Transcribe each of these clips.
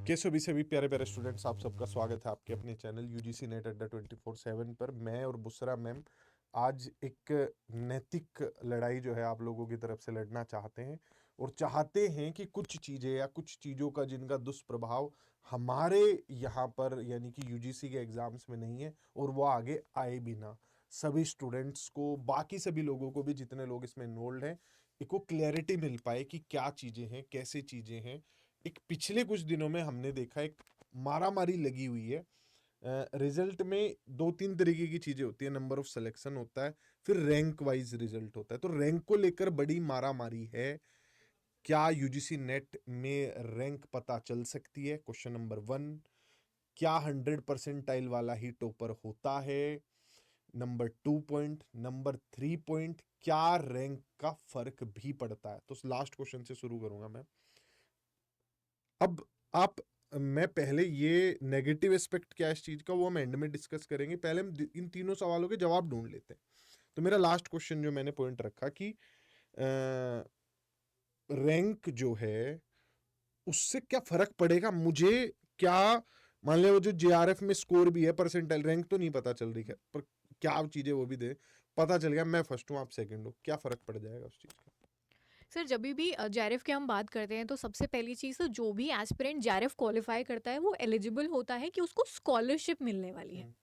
कैसे भी सभी प्यारे प्यारे स्टूडेंट्स, आप सबका स्वागत है आपके अपने चैनल यूजीसी नेट अड्डा 24/7 पर। मैं और बुसरा मैम आज एक नैतिक लड़ाई जो है आप लोगों की तरफ से लड़ना चाहते हैं और चाहते हैं कि कुछ चीज़ें या कुछ चीज़ों का जिनका दुष्प्रभाव हमारे यहाँ पर यानी कि यूजीसी के एग्ज़ाम्स में नहीं है और वो आगे आए भी ना, सभी स्टूडेंट्स को, बाकी सभी लोगों को भी, जितने लोग इसमें इन्वॉल्व हैं, एक वो क्लैरिटी मिल पाए कि क्या चीज़ें हैं, कैसे चीज़ें हैं। एक पिछले कुछ दिनों में हमने देखा एक मारामारी लगी हुई है। रिजल्ट में दो तीन तरीके की चीजें होती है, नंबर ऑफ सिलेक्शन होता है, फिर रैंक वाइज रिजल्ट होता है। तो रैंक को लेकर बड़ी मारामारी है। क्या यूजीसी नेट में रैंक पता चल सकती है? Question number 1। क्या 100 परसेंटाइल वाला ही टॉपर होता है? Number 2 point. नंबर 3 पॉइंट, क्या रैंक का फर्क भी पड़ता है? तो लास्ट क्वेश्चन से शुरू करूंगा मैं। अब आप मैं पहले ये नेगेटिव एस्पेक्ट क्या है इस चीज का, वो हम एंड में डिस्कस करेंगे। पहले हम इन तीनों सवालों के जवाब ढूंढ लेते हैं। तो मेरा लास्ट क्वेश्चन जो मैंने पॉइंट रखा कि रैंक जो है उससे क्या फर्क पड़ेगा मुझे। क्या मान लिया वो जो जेआरएफ में स्कोर भी है, परसेंटाइल, रैंक तो नहीं पता चल रही है पर क्या चीजें वो भी दे, पता चल गया मैं फर्स्ट हूं आप सेकंड हो, क्या फर्क पड़ जाएगा उस चीज का? सर जब भी जेआरएफ की हम बात करते हैं तो सबसे पहली चीज़ तो जो भी एस्पिरेंट जेआरएफ क्वालिफाई करता है वो एलिजिबल होता है कि उसको स्कॉलरशिप मिलने वाली है।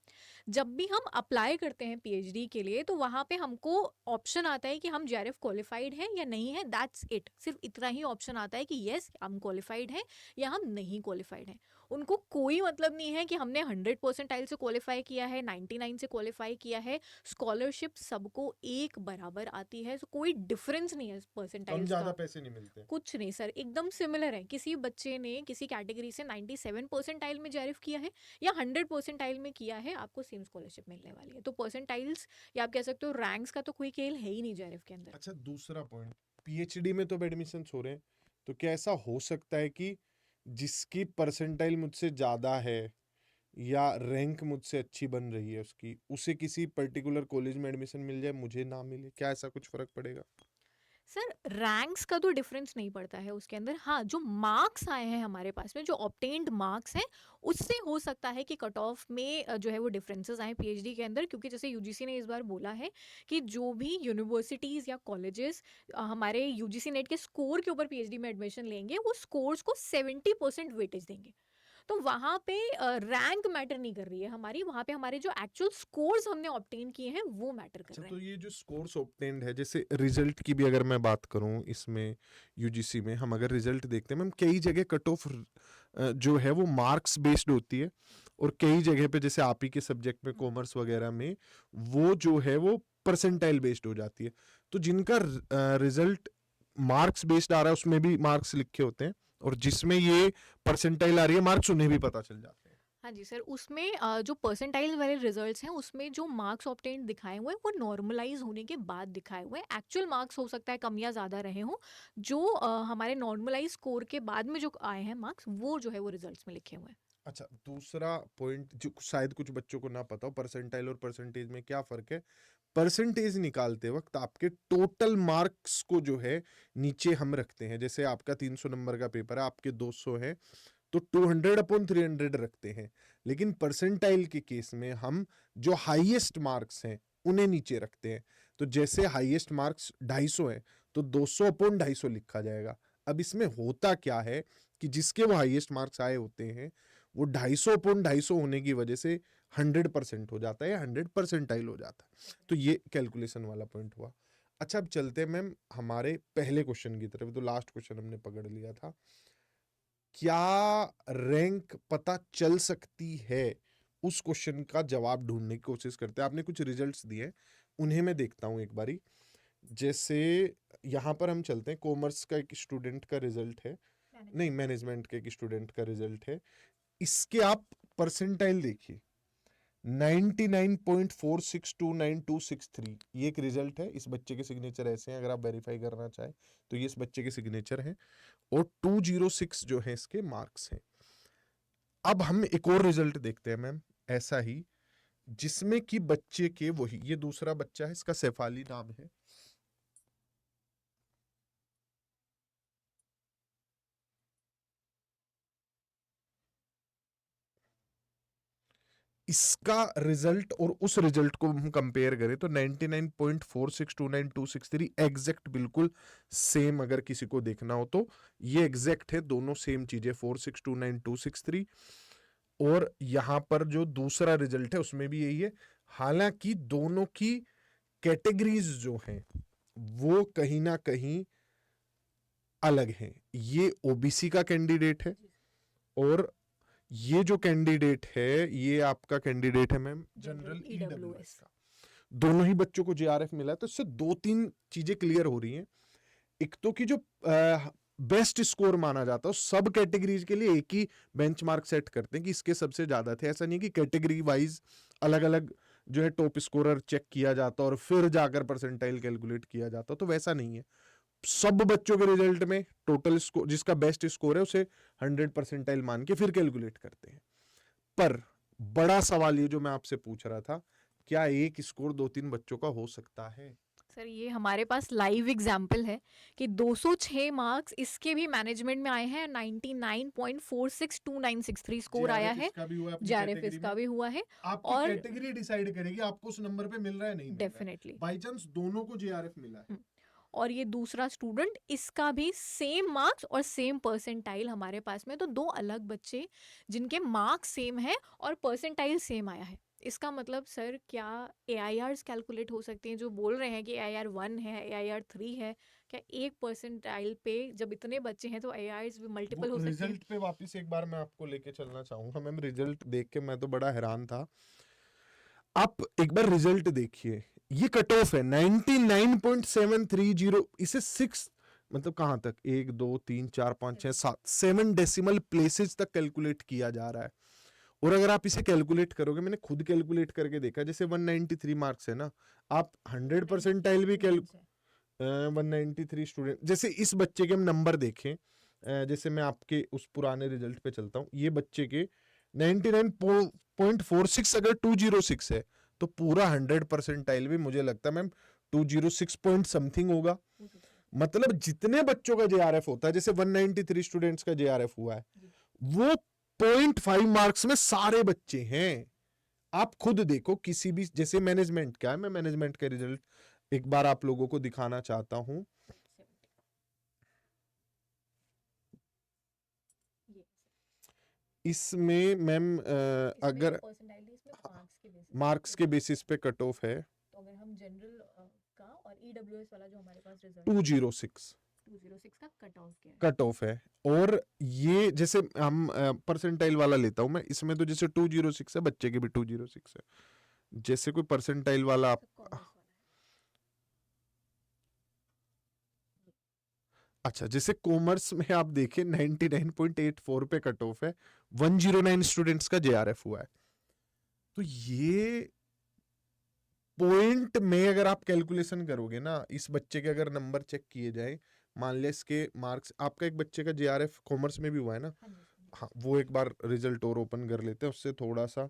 जब भी हम अप्लाई करते हैं पीएचडी के लिए तो वहाँ पे हमको ऑप्शन आता है कि हम जेआरएफ क्वालिफाइड हैं या नहीं है, दैट्स इट। सिर्फ इतना ही ऑप्शन आता है कि येस हम क्वालिफाइड हैं या हम नहीं क्वालिफाइड हैं। उनको कोई मतलब नहीं है कि हमने 100 परसेंटाइल से क्वालिफाई किया है, 99 से क्वालिफाई किया है। स्कॉलरशिप सबको एक बराबर आती है, तो कोई डिफरेंस नहीं है कम परसेंटाइल्स ज्यादा का। पैसे नहीं मिलते? कुछ नहीं सर, एकदम सिमिलर है। किसी बच्चे ने किसी कैटेगरी से 97 परसेंटाइल में जेआरएफ किया है या 100 परसेंटाइल में किया है, आपको सेम स्कॉलरशिप मिलने वाली है। तो परसेंटाइल्स या आप कह सकते हो रैंक्स का तो कोई खेल है ही नहीं जेआरएफ के अंदर। अच्छा, दूसरा पॉइंट, पीएचडी में तो अब एडमिशन हो रहे हैं, तो क्या ऐसा हो सकता है कि जिसकी परसेंटाइल मुझसे ज्यादा है या रैंक मुझसे अच्छी बन रही है उसकी, उसे किसी पर्टिकुलर कॉलेज में एडमिशन मिल जाए, मुझे ना मिले? क्या ऐसा कुछ फर्क पड़ेगा? सर रैंक्स का तो डिफरेंस नहीं पड़ता है उसके अंदर। हाँ, जो मार्क्स आए हैं हमारे पास में, जो ऑब्टेन्ड मार्क्स हैं, उससे हो सकता है कि कट ऑफ में जो है वो डिफरेंसेस आए पीएचडी के अंदर। क्योंकि जैसे यूजीसी ने इस बार बोला है कि जो भी यूनिवर्सिटीज़ या कॉलेजेस हमारे यूजीसी नेट के स्कोर के ऊपर पीएचडी में एडमिशन लेंगे, वो स्कोर्स को 70% वेटेज देंगे। तो वहाँ पे रैंक मैटर नहीं कर रही है हमारी, वहाँ पे हमारे जो एक्चुअल स्कोर्स हमने ऑब्टेन किए हैं वो मैटर कर अच्छा, रहे तो हैं। ये जो स्कोर्स ऑब्टेन्ड है, जैसे रिजल्ट की भी अगर मैं बात करूं, इसमें यूजीसी में हम अगर रिजल्ट देखते हैं मैम, कई जगह कट ऑफ जो है वो मार्क्स बेस्ड होती है और कई जगह पे जैसे आप ही के सब्जेक्ट में कॉमर्स वगैरह में वो जो है वो परसेंटाइल बेस्ड हो जाती है। तो जिनका रिजल्ट मार्क्स बेस्ड आ रहा है उसमें भी मार्क्स लिखे होते हैं, और जिसमें ये परसेंटाइल आ रही है मार्क्स, उन्हें भी पता चल जाते हैं। हाँ जी सर, उसमें जो परसेंटाइल वाले रिजल्ट्स हैं उसमें जो मार्क्स ऑब्टेन दिखाए हुए हैं वो नॉर्मलाइज होने के बाद दिखाए हुए हैं। एक्चुअल मार्क्स हो सकता है कम या ज़्यादा रहे हों। जो हमारे नॉर्मलाइज स्कोर के बाद में जो आए हैं मार्क्स, वो जो है वो रिजल्ट्स में लिखे हुए हैं। अच्छा, दूसरा पॉइंट जो शायद कुछ बच्चों को ना पता हो, परसेंटाइल और परसेंटेज में क्या फर्क है। परसेंटेज निकालते वक्त आपके टोटल मार्क्स को जो है नीचे हम रखते हैं। जैसे आपका 300 नंबर का पेपर है, आपके 200 है, तो 200/300 रखते हैं। लेकिन परसेंटाइल के केस में हम जो हाईएस्ट मार्क्स हैं उन्हें नीचे रखते हैं। तो जैसे हाईएस्ट मार्क्स 250 है तो 200/250 लिखा जाएगा। अब इसमें होता क्या है कि जिसके वो हाईएस्ट मार्क्स आए होते हैं, वो 250/250 होने की वजह से 100% हो जाता है या 100 परसेंटाइल हो जाता है। तो ये कैलकुलेशन वाला पॉइंट हुआ। अच्छा, अब चलते हैं मैम हमारे पहले क्वेश्चन की तरफ। तो लास्ट क्वेश्चन हमने पकड़ लिया था, क्या रैंक पता चल सकती है? उस क्वेश्चन का जवाब ढूंढने की कोशिश करते हैं। आपने कुछ रिजल्ट्स दिए, उन्हें मैं देखता हूं एक बारी। जैसे यहां पर हम चलते हैं, कॉमर्स का एक स्टूडेंट का रिजल्ट है, नहीं मैनेजमेंट के एक स्टूडेंट का रिजल्ट है। इसके आप परसेंटाइल देखिए, 99.462963, ये एक रिजल्ट है। इस बच्चे के सिग्नेचर ऐसे हैं, अगर आप वेरीफाई करना चाहें तो ये इस बच्चे के सिग्नेचर हैं, और 206 जो है इसके मार्क्स हैं। अब हम एक और रिजल्ट देखते हैं मैम, ऐसा ही, जिसमें कि बच्चे के वही, ये दूसरा बच्चा है, इसका सैफाली नाम है। इसका रिजल्ट और उस रिजल्ट को हम कंपेयर करें तो 99.462923 एग्जैक्ट बिल्कुल सेम, अगर किसी को देखना हो तो ये एग्जैक्ट है, दोनों सेम चीजें 462923। और यहां पर जो दूसरा रिजल्ट है उसमें भी यही है, हालांकि दोनों की कैटेगरीज जो हैं वो कहीं ना कहीं अलग हैं। ये ओबीसी का कैंडिडेट है और ये जो कैंडिडेट है ये आपका कैंडिडेट है मैम जनरल ईडब्ल्यूएस का। दोनों ही बच्चों को जेआरएफ मिला है, तो इससे दो तीन चीजें क्लियर हो रही हैं। एक तो कि जो बेस्ट स्कोर माना जाता है सब कैटेगरीज के लिए एक ही बेंचमार्क सेट करते हैं कि इसके सबसे ज्यादा थे। ऐसा नहीं कि कैटेगरी वाइज अलग अलग जो है टॉप स्कोरर चेक किया जाता और फिर जाकर परसेंटाइल कैलकुलेट किया जाता, तो वैसा नहीं है। सब बच्चों के रिजल्ट में टोटल स्कोर जिसका बेस्ट स्कोर है उसे 100 परसेंटाइल मान के फिर कैलकुलेट करते हैं। पर बड़ा सवाल ये जो मैं आपसे पूछ रहा था, क्या एक स्कोर दो तीन बच्चों का हो सकता है? सर ये हमारे पास लाइव एग्जाम्पल है कि 206 मार्क्स इसके भी मैनेजमेंट में आए हैं, 99.462963 स्कोर आया है। जेआरएफ इसका भी हुआ है। आपकी और कैटेगरी डिसाइड करेगी आपको उस नंबर पे मिल रहा है नहीं मिल रहा है। डेफिनेटली बाय चांस दोनों को जेआरएफ मिला है। और ये दूसरा स्टूडेंट, इसका भी सेम मार्क्स और सेम परसेंटाइल हमारे पास में, तो दो अलग बच्चे जिनके मार्क्स सेम है और परसेंटाइल सेम आया है। इसका मतलब सर क्या AIRs कैलकुलेट हो सकते हैं? जो बोल रहे हैं कि AIR 1 है, AIR 3 है, क्या एक परसेंटाइल पे जब इतने बच्चे हैं तो AIRs भी मल्टीपल हो सकते हैं? रिजल्ट पे वापस एक बार मैं आपको लेके चलना चाहूंगा मैम। रिजल्ट देख के मैं तो बड़ा हैरान था। आप एक बार रिजल्ट देखिए, ये कट ऑफ है 99.730। इसे 6 मतलब कहां तक, 1 2 3 4 5 6 7 7 डेसिमल प्लेसेस तक कैलकुलेट किया जा रहा है। और अगर आप इसे कैलकुलेट करोगे, मैंने खुद कैलकुलेट करके देखा, जैसे 193 मार्क्स है ना, आप 100 परसेंटाइल भी 193 स्टूडेंट, जैसे इस बच्चे के हम नंबर देखें, जैसे मैं आपके उस पुराने रिजल्ट पे चलता हूँ, ये बच्चे के 99.46 अगर 206 है तो पूरा 100 परसेंटाइल भी मुझे लगता है मैम 206 पॉइंट समथिंग होगा। मतलब जितने बच्चों का जेआरएफ होता है, जैसे 193 स्टूडेंट्स का जेआरएफ हुआ है, वो 0.5 मार्क्स में सारे बच्चे हैं। आप खुद देखो किसी भी, जैसे मैनेजमेंट का है, मैं मैनेजमेंट का रिजल्ट एक बार आप लोगों को दिखाना चाहता हूं। इसमें मैम अगर मार्क्स के बेसिस पे कट ऑफ है, तो अगर हम जनरल का और ईडब्ल्यूएस वाला जो हमारे पास रिजल्ट 206 का कट ऑफ है। और ये जैसे हम परसेंटाइल वाला लेता हूं मैं, इसमें तो जैसे 206 है, बच्चे के भी 206 है। जैसे कोई परसेंटाइल वाला आप, अच्छा जैसे कॉमर्स में आप देखिए 99.84 पे कट ऑफ है, 109 स्टूडेंट्स का जेआरएफ हुआ है। तो ये पॉइंट में अगर आप कैलकुलेशन करोगे ना, इस बच्चे के अगर नंबर चेक किए जाए, मान लिया इसके मार्क्स, आपका एक बच्चे का जेआरएफ कॉमर्स में भी हुआ है ना, हाँ वो एक बार रिजल्ट और ओपन कर लेते हैं, उससे थोड़ा सा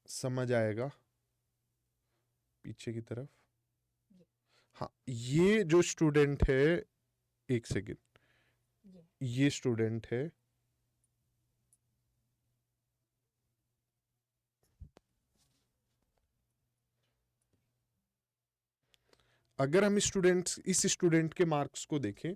समझ आएगा पीछे की तरफ। हाँ ये जो स्टूडेंट है, एक सेकेंड, ये स्टूडेंट है, अगर हम इस स्टूडेंट के मार्क्स को देखें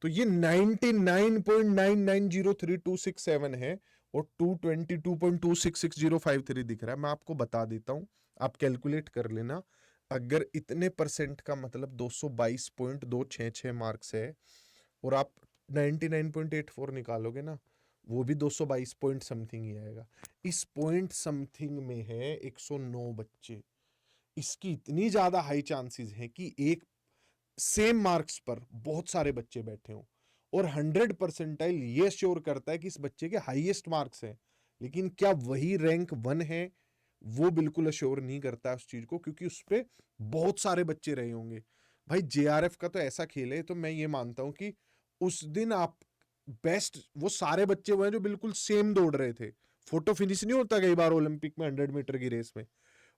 तो ये 99.990327 है और 222.266053 दिख रहा है। मैं आपको बता देता हूं, आप कैलकुलेट कर लेना। अगर इतने परसेंट का मतलब 222.266 मार्क्स है और आप 99.84 निकालोगे ना, वो भी 222 पॉइंट समथिंग ही आएगा। इस पॉइंट समथिंग में है 109 बच्चे। इसकी इतनी ज्यादा हाई चांसेस है कि एक सेम मार्क्स पर बहुत सारे बच्चे बैठे हों, और 100 परसेंटाइल ये श्योर करता है कि इस बच्चे के हाईएस्ट मार्क्स हैं, लेकिन क्या वही रैंक 1 है वो बिल्कुल अश्योर नहीं करता उस चीज को, क्योंकि उस पर बहुत सारे बच्चे रहे होंगे। भाई जेआरएफ का तो ऐसा खेल है, तो मैं ये मानता हूं कि उस दिन आप बेस्ट, वो सारे बच्चे वो हैं जो बिल्कुल सेम दौड़ रहे थे। फोटो फिनिश नहीं होता कई बार ओलंपिक में 100 मीटर की रेस में,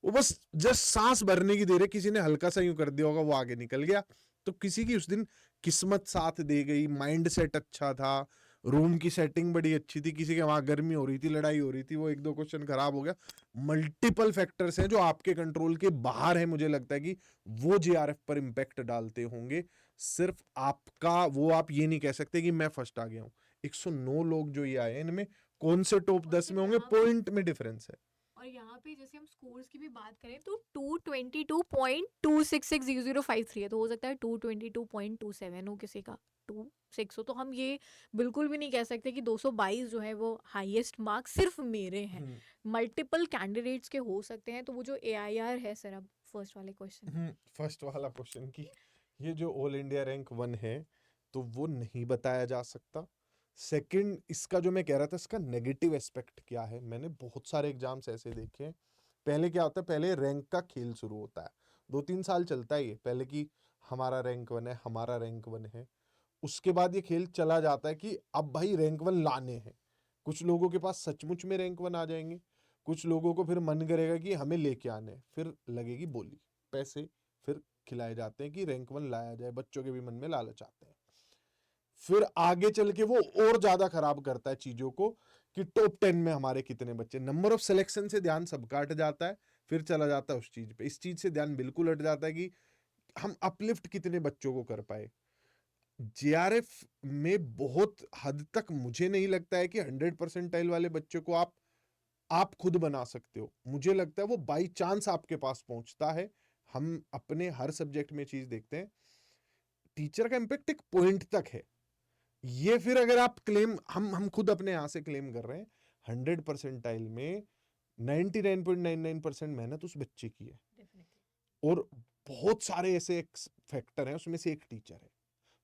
वो बस जस्ट सांस भरने की देर है, किसी ने हल्का सा यूं कर दिया होगा, वो आगे निकल गया। तो किसी की उस दिन किस्मत साथ दे गई, माइंड सेट अच्छा था, रूम की सेटिंग बड़ी अच्छी थी, किसी के वहां गर्मी हो रही थी, लड़ाई हो रही थी, वो 1-2 क्वेश्चन खराब हो गया। मल्टीपल फैक्टर्स हैं जो आपके कंट्रोल के बाहर है, मुझे लगता है कि वो जेआरएफ पर इम्पैक्ट डालते होंगे। सिर्फ आपका वो आप ये नहीं कह सकते कि मैं फर्स्ट आ गया हूँ। 109 लोग जो ये आए हैं, इनमें कौन से टॉप और 10 फिर में होंगे, यहाँ पे पॉइंट में डिफरेंस है। और यहाँ पे जैसे हम स्कोर्स की भी बात करें तो 222.2660053 है, तो हो सकता है 222.27 हो किसी का, 26 हो। तो हम ये बिल्कुल भी नहीं कह सकते कि 222 जो है वो हाईएस्ट मार्क्स सिर्फ मेरे हैं, मल्टीपल कैंडिडेट्स के हो सकते हैं। तो वो जो एआईआर है सर, अब फर्स्ट वाले क्वेश्चन फर्स्ट वाला क्वेश्चन की ये जो ऑल इंडिया रैंक 1 है तो वो नहीं बताया जा सकता। सेकंड, इसका जो मैं कह रहा था, इसका नेगेटिव एस्पेक्ट क्या है, मैंने बहुत सारे एग्जाम्स ऐसे देखे हैं। पहले क्या होता है, पहले रैंक का खेल शुरू होता है, 2-3 साल चलता है ये, पहले कि हमारा रैंक 1 है, हमारा रैंक 1 है। उसके बाद ये खेल चला जाता है कि अब भाई रैंक 1 लाने हैं। कुछ लोगों के पास सचमुच में रैंक 1 आ जाएंगे, कुछ लोगों को फिर मन करेगा कि हमें लेके आने हैं, फिर लगेगी बोली, पैसे फिर खिलाए जाते हैं कि रैंक 1 लाया जाए, बच्चों के भी मन में लालच आते हैं। फिर आगे चल के वो और ज्यादा खराब करता है चीजों को कि टॉप 10 में हमारे कितने बच्चे, नंबर ऑफ सिलेक्शन से ध्यान सबका हट जाता है, फिर चला जाता है उस चीज पे। इस चीज से ध्यान बिल्कुल हट जाता है कि हम अपलिफ्ट कितने बच्चों को कर पाए। जेआरएफ में बहुत हद तक मुझे नहीं लगता है कि 100 परसेंटाइल वाले बच्चों को आप खुद बना सकते हो। मुझे लगता है वो बाई चांस आपके पास पहुंचता है। हम अपने हर सब्जेक्ट में चीज देखते हैं, टीचर का इम्पैक्ट एक पॉइंट तक है। ये फिर अगर आप क्लेम, हम खुद अपने यहां से क्लेम कर रहे हैं 100 परसेंटाइल में 99.99% मेहनत उस बच्चे की है, और बहुत सारे ऐसे फैक्टर हैं, उसमें से एक टीचर है।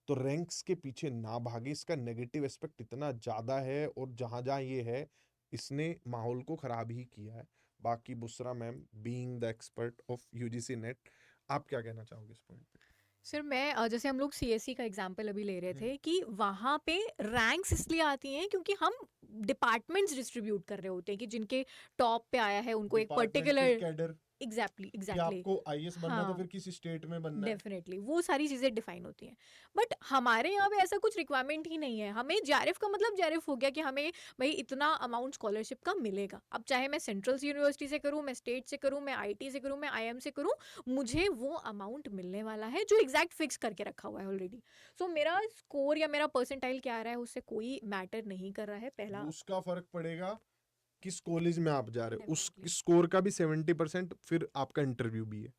तो रैंक्स के पीछे ना भागे, इसका नेगेटिव एस्पेक्ट इतना ज्यादा है, और जहां जहां ये है इसने माहौल को खराब ही किया है। बाकी Busra ma'am being the expert of UGC net, आप क्या कहना चाहोगे इस पॉइंट पे? सर मैं जैसे हम लोग सीएससी का एग्जांपल अभी ले रहे हम्म, थे कि वहाँ पे रैंक्स इसलिए आती हैं क्योंकि हम डिपार्टमेंट्स डिस्ट्रीब्यूट कर रहे होते हैं कि जिनके टॉप पे आया है उनको एक डिपार्टमेंट के पर्टिकुलर, कैडर, एग्जैक्टली कि एग्जैक्टली, आपको आईएएस बनना है तो हाँ फिर किसी स्टेट में बनना है। डेफिनेटली वो सारी चीज़ें डिफाइन होती हैं। बट हमारे यहाँ पे ऐसा कुछ रिक्वायरमेंट ही नहीं है। हमें जेआरएफ का मतलब जेआरएफ हो गया कि हमें भाई इतना अमाउंट स्कॉलरशिप का मिलेगा। अब चाहे मैं सेंट्रल यूनिवर्सिटी से करूँ, मैं स्टेट से करूँ, मैं आईटी से करूँ, मैं आईएम से करूँ, मुझे वो अमाउंट मिलने वाला है जो एग्जैक्ट फिक्स करके रखा हुआ है ऑलरेडी। सो मेरा स्कोर या मेरा परसेंटाइल क्या आ रहा है उससे कोई मैटर नहीं कर रहा है, पहला। वो उसका फर्क पड़ेगा किस कॉलेज में आप जा रहे हो, उस डेफिनेटली स्कोर का भी 70%, फिर आपका इंटरव्यू भी है।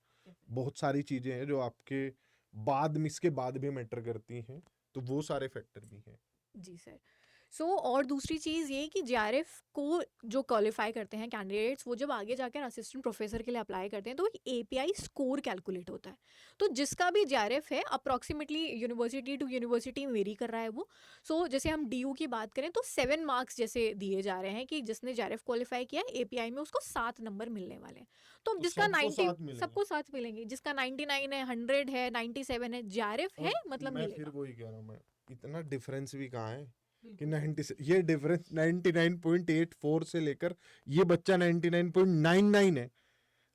बहुत सारी चीजें हैं जो आपके बाद में, इसके बाद भी मैटर करती हैं, तो वो सारे फैक्टर भी हैं। जी सर। और दूसरी चीज़ ये कि जेआरएफ को जो क्वालिफाई करते हैं कैंडिडेट्स, वो जब आगे जाकर असिस्टेंट प्रोफेसर के लिए अप्लाई करते हैं तो एक एपीआई स्कोर कैलकुलेट होता है। तो जिसका भी जेआरएफ है approximately university to university vary कर रहा है वो। जैसे हम डीयू की बात करें तो 7 मार्क्स जैसे दिए जा रहे हैं कि जिसने जेआरएफ क्वालिफाई किया है एपीआई में उसको 7 नंबर मिलने वाले हैं। तो तो जिसका सबको 90, साथ मिलेंगे। सबको साथ मिलेंगे, जिसका 99 है, 100 है, 97 है, जेआरएफ है और मतलब मैं फिर मिलेगा। वही कह रहा हूँ, मैं इतना डिफरेंस भी कहाँ है कि बिल्कुल 90 से ये डिफरेंस 99.84 से लेकर ये बच्चा 99.99 है।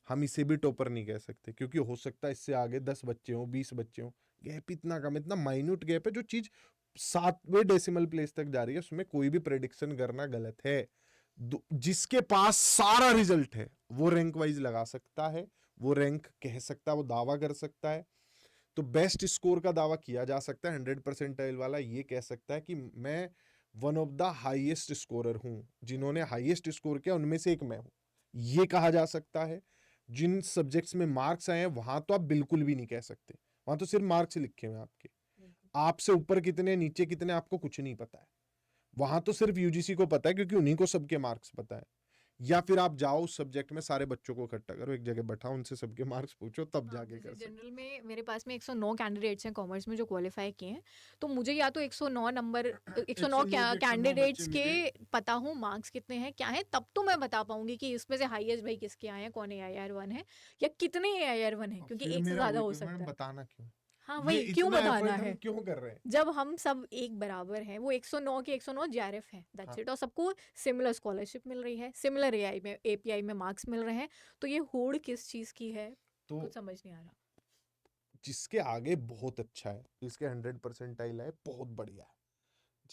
हम इसे भी टॉपर नहीं कह सकते, क्योंकि हो सकता है इससे आगे 10 बच्चे हो, 20 बच्चे हो। गैप इतना कम, इतना माइन्यूट गैप है, जो चीज 7वें डेसिमल प्लेस तक जा रही है, उसमें कोई भी प्रेडिक्शन करना गलत है। जिसके पास सारा रिजल्ट है वो रैंक वाइज लगा सकता है, वो रैंक कह सकता है, वो दावा कर सकता है। तो बेस्ट स्कोर का दावा किया जा सकता है। 100 परसेंटाइल वाला ये कह सकता है कि मैं one of the highest scorer हूं, जिन्होंने हाईएस्ट स्कोर किया उनमें से एक मैं हूं, ये कहा जा सकता है। जिन सब्जेक्ट्स में मार्क्स आए हैं वहां तो आप बिल्कुल भी नहीं कह सकते, वहां तो सिर्फ मार्क्स लिखे हुए हैं आपके, आपसे ऊपर कितने नीचे कितने आपको कुछ नहीं पता है। वहां तो सिर्फ यूजीसी को पता है, क्योंकि उन्हीं को सबके मार्क्स पता है। या फिर आप जाओ उस सब्जेक्ट में सारे बच्चों को इकट्ठा करो, एक जगह बैठाओ, उनसे सबके मार्क्स पूछो, तब हाँ, जाके जैसे कर सकते। जनरल में मेरे पास में 109 कैंडिडेट्स हैं कॉमर्स में जो क्वालिफाई किए हैं। तो मुझे या तो 109 नंबर, 109 109 के 109 बच्चे कैंडिडेट्स के मिले। पता हो मार्क्स कितने हैं क्या है, तब तो मैं बता पाऊंगी कि इसमें से हाईएस्ट भाई किसके आए हैं, कौन एआईआर 1 है या कितने एआईआर 1 है, और क्योंकि फिर एक से मेरा ज्यादा वही हो क्वेश्चन, सकता मैडम है। बताना क्यों, हाँ ये वही क्यों इतना बताना एफर्ट हम है, क्यों कर रहे हैं? जब हम सब एक बराबर हैं। वो 109 के 109 जेआरएफ है, दैट्स हाँ, इट, और सबको सिमिलर स्कॉलरशिप मिल रही है, सिमिलर एआई में एपीआई में मार्क्स मिल रहे हैं। तो ये होड़ किस चीज की है, तो कुछ समझ नहीं आ रहा। जिसके आगे बहुत अच्छा है, जिसके 100 परसेंटाइल है, बहुत बढ़िया है।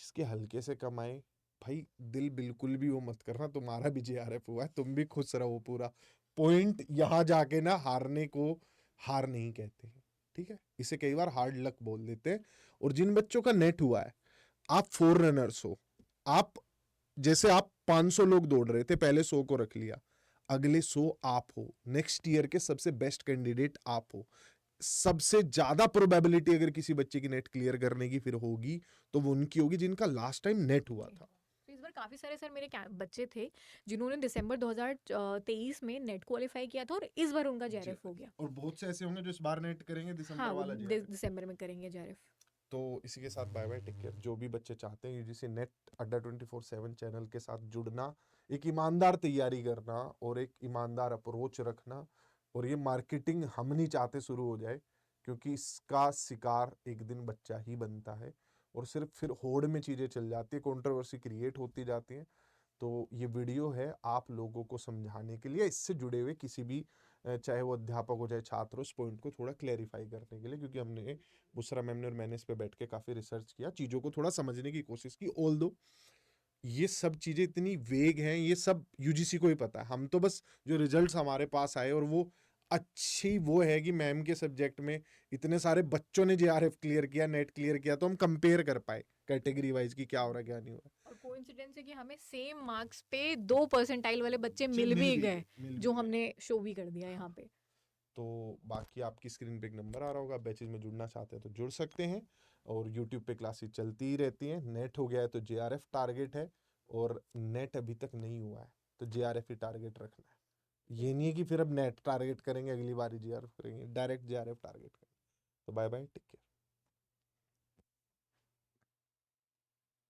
जिसके हल्के से कम आए, भाई दिल बिल्कुल भी वो मत करना, तुम्हारा भी जेआरएफ हुआ है, तुम भी खुश रहो पूरा। पॉइंट यहाँ जाके ना हारने को हार नहीं कहते हैं, ठीक है, इसे कई बार हार्ड लक बोल देते हैं। और जिन बच्चों का नेट हुआ है, आप 4 रनर्स हो, आप जैसे आप 500 लोग दौड़ रहे थे, पहले 100 को रख लिया, अगले 100 आप हो, नेक्स्ट ईयर के सबसे बेस्ट कैंडिडेट आप हो। सबसे ज्यादा प्रोबेबिलिटी अगर किसी बच्चे की नेट क्लियर करने की फिर होगी तो वो उनकी होगी जिनका लास्ट टाइम नेट हुआ था। तो इस बार काफी सारे सर मेरे बच्चे थे जिन्होंने दिसंबर 2023 में नेट क्वालिफाई किया था और इस बार उनका जेआरएफ हो गया। और बहुत से ऐसे होंगे जो इस बार नेट करेंगे, दिसंबर हाँ, वो वाला जेआरएफ। दिसंबर में करेंगे जेआरएफ। तो इसी के साथ बाय बाय, टेक केयर। जो भी बच्चे चाहते हैं यूजीसी नेट अड्डा 24/7 चैनल के साथ जुड़ना, एक ईमानदार तैयारी करना और एक ईमानदार अप्रोच रखना, और ये मार्केटिंग हम नहीं चाहते शुरू हो जाए, क्योंकि इसका शिकार एक दिन बच्चा ही बनता है और सिर्फ फिर होड़ में चीज़ें चल जाती है, कंट्रोवर्सी क्रिएट होती जाती है। तो ये वीडियो है आप लोगों को समझाने के लिए, इससे जुड़े हुए किसी भी चाहे वो अध्यापक हो चाहे छात्र हो, इस पॉइंट को थोड़ा क्लैरिफाई करने के लिए, क्योंकि हमने बुसरा मैम ने और मैंने इस पे बैठ के काफ़ी रिसर्च किया, चीज़ों को थोड़ा समझने की कोशिश की। ऑल दो ये सब चीज़ें इतनी वेग हैं, ये सब यूजीसी को ही पता है, हम तो बस जो रिजल्ट्स हमारे पास आए और वो अच्छी वो है कि मैम के सब्जेक्ट में इतने सारे बच्चों ने जेआरएफ क्लियर किया, नेट क्लियर किया, तो हम कंपेयर कर पाए कैटेगरी वाइज की क्या हो रहा है क्या नहीं हो रहा। और कोइंसिडेंस है कि हमें सेम मार्क्स पे 2 परसेंटाइल वाले बच्चे मिल भी गए, जो हमने शो भी कर दिया यहाँ पे। तो बाकी आपकी स्क्रीन पे एक नंबर आ रहा होगा, बैचेज में जुड़ना चाहते हैं तो जुड़ सकते हैं, और यूट्यूब पे क्लासेस चलती ही रहती हैं। नेट हो गया है तो जेआरएफ टारगेट है, और नेट अभी तक नहीं हुआ है तो जेआरएफ ही टारगेट रखना है। ये नहीं है कि फिर अब नेट टारगेट करेंगे अगली बार जेआरएफ करेंगे, डायरेक्ट जेआरएफ टारगेट करेंगे। तो बाय बाय, टेक केयर।